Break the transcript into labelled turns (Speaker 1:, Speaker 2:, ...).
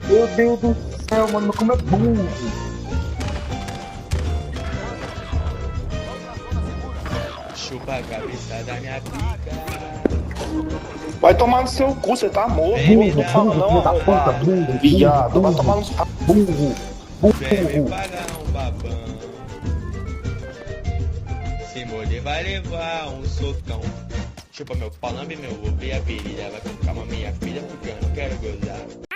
Speaker 1: Meu Deus do céu, mano, como é burro.
Speaker 2: Chupa a cabeça da minha pica.
Speaker 3: Vai tomar no seu cu, você tá morto.
Speaker 2: Vem me
Speaker 1: Burro,
Speaker 2: dar
Speaker 1: burro,
Speaker 3: Não,
Speaker 1: filho da puta,
Speaker 3: arrombado.
Speaker 1: burro,
Speaker 3: Viado, vai
Speaker 1: burro,
Speaker 3: tomar no
Speaker 1: burro,
Speaker 2: Vem me
Speaker 1: burro.
Speaker 2: pagar um babão. Se morder vai levar um socão. Chupa meu pau, lambe meu ovo e a virilha. Vai com calma minha filha porque eu não quero gozar.